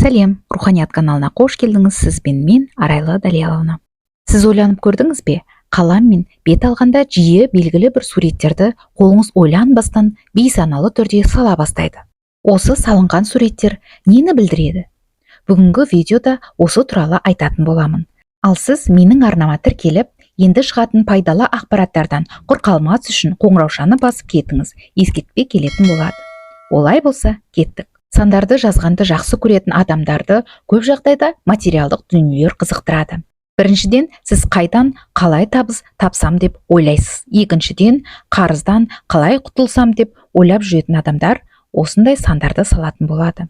Сәлем, Руханият каналына қош келдіңіз. Сізбен мен Арайлы Далияловна. Сіз ойланып көрдіңіз бе? Қалам мен бет алғанда жиі белгілі бір суреттерді қолыңыз ойланбастан бейсаналы түрде сала бастайды. Осы салынған суреттер нені білдіреді? Бүгінгі видеода осы туралы айтатын боламын. Ал сіз менің арнама тіркеліп, енді шығатын пайдалы ақпараттардан құр қалмас үшін қоңыраушаны басып кетіңіз, ескертпе келетін болады. Олай болса, кеттік. Сандарды жазғанды жақсы көретін адамдарды көп жағдайда материалдық дүниелер қызықтырады. Біріншіден, сіз қайдан қалай табыс тапсам деп ойлайсыз. Екіншіден, қарыздан қалай құтылсам деп ойлап жүретін адамдар осындай сандарды салатын болады.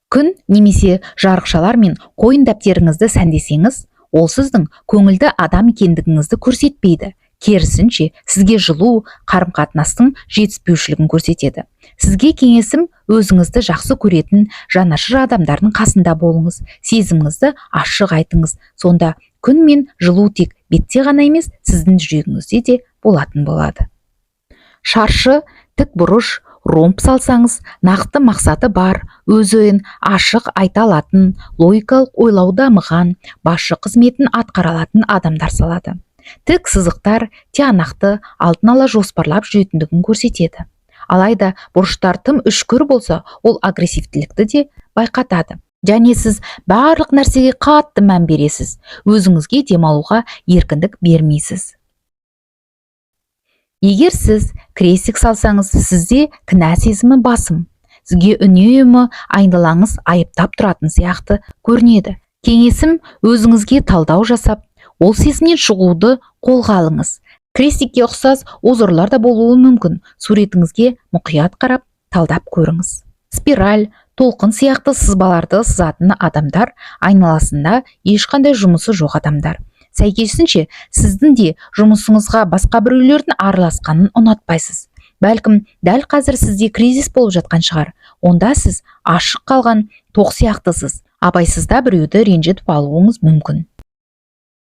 Күн немесе жарықшалар мен қойын дәптеріңізді сәндесеңіз, ол сіздің көңілді адам екендігіңізді көрсетпейді. Керісінше, сізге жылу, қарым-қатынастың жетіспеушілігін көрсетеді. Сізге кеңесім, өзіңізді жақсы көретін жанашыр адамдардың қасында болыңыз, сезіміңізді ашық айтыңыз. Сонда күн мен жылу тек бетте ғана емес, сіздің жүрегіңізде де болатын болады. Шаршы, тік бұрыш, ромб салсаңыз, нақты мақсаты бар, өз ойын ашық айта алатын, логикалық ойлау дамыған, басшы қызметін атқара алатын адамдар салады. Тік сызықтар тиянақты, алдын ала жоспарлап жүретіндігін көрсетеді. Алайда бұрыштар тым үшкір болса, ол агрессивтілікті де байқатады. Және сіз барлық нәрсеге қатты мән бересіз, өзіңізге демалуға еркіндік бермейсіз. Егер сіз крестик салсаңыз, сізде кінә сезімі басым. Сізге үнемі айналаңыз айыптап тұратын сияқты көрінеді. Кеңесім, өзіңізге талдау жасап, ол сезімнен шығуды қолға алыңыз. Крестикке ұқсас озорлар да болуы мүмкін. Суретіңізге мұқият қарап, талдап көріңіз. Спираль, толқын сияқты сызбаларды сызатын адамдар айналасында ешқандай жұмысы жоқ адамдар. Сәйкесінше, сіздің де жұмысыңызға басқа біреулердің араласқанын ұнатпайсыз. Бәлкім, дәл қазір сізде кризис болып жатқан шығар. Онда сіз ашық қалған тоқ сияқтысыз. Абайсызда біреуді ренжітіп алуыңыз мүмкін.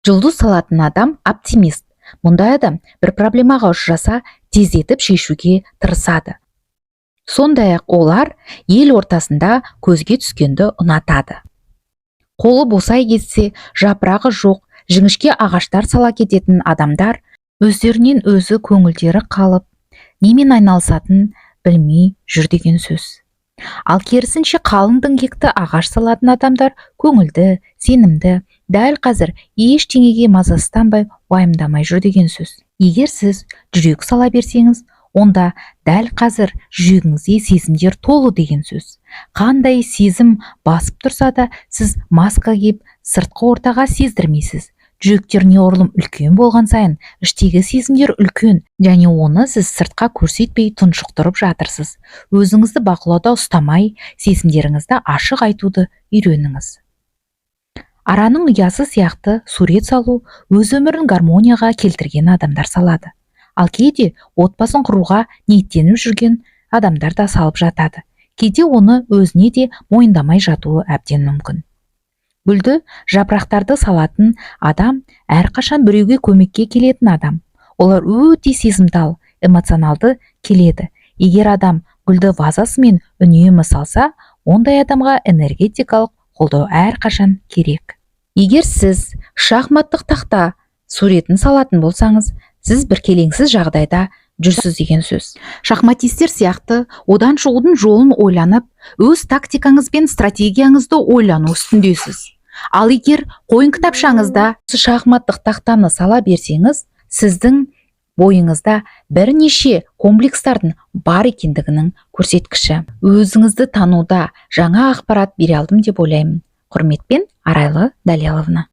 Жұлдыз салатын адам оптимист. Мұндай адам бір проблемаға ұшыраса, тездетіп шешуге тырысады. Сондай-ақ олар ел ортасында көзге түскенді ұнатады. Қолы босай кетсе, жапырағы жоқ, жіңішке ағаштар сала кететін адамдар өздерінен өзі көңілдері қалып, немен айналысатын білмей жүр деген сөз. Ал керісінше қалың діңгекті ағаш салатын адамдар көңілді, сенімді, дәл қазір ештеңеге мазасызданбай уайымдамай жүр деген сөз. Егер сіз жүрек сала берсеңіз, онда дәл қазір жүрегіңізде сезімдер толы деген сөз. Қандай сезім басып тұрса да, сіз маска киіп сыртқы ортаға сездірмейсіз. Жүректер неғұрлым үлкен болған сайын, іштегі сезімдер үлкен, және оны сіз сыртқа көрсетпей тұншықтырып жатырсыз. Өзіңізді бақылауда ұстамай, сезімдеріңізді ашық айтуды үйреніңіз. Араның ұясы сияқты сурет салу өз өмірін гармонияға келтірген адамдар салады. Ал кейде отбасын құруға ниеттеніп жүрген адамдар да салып жатады. Кейде оны өзіне де мойындамай жатуы әбден мүмкін. Гүлді, жапырақтарды салатын адам әрқашан біреуге көмекке келетін адам. Олар өте сезімтал, эмоционалды келеді. Егер адам гүлді вазасымен үнемі салса, ондай адамға энергетикалық қолдау әрқашан керек. Егер сіз шахматтық тақта суретін салатын болсаңыз, сіз бір келеңсіз жағдайда жүрсіз деген сөз. Шахматистер сияқты одан шығудың жолын ойланып, өз тактикаңыз бен стратегияңызды ойлану үстіндесіз. Ал егер қойын кітапшаңызда шахматтық тақтаны сала берсеңіз, сіздің бойыңызда бірнеше комплекстардың бар екендігінің көрсеткіші. Өзіңізді тануда жаңа ақпарат бере алдым деп ойлаймын. Құрметпен, Арайлы Далияловна.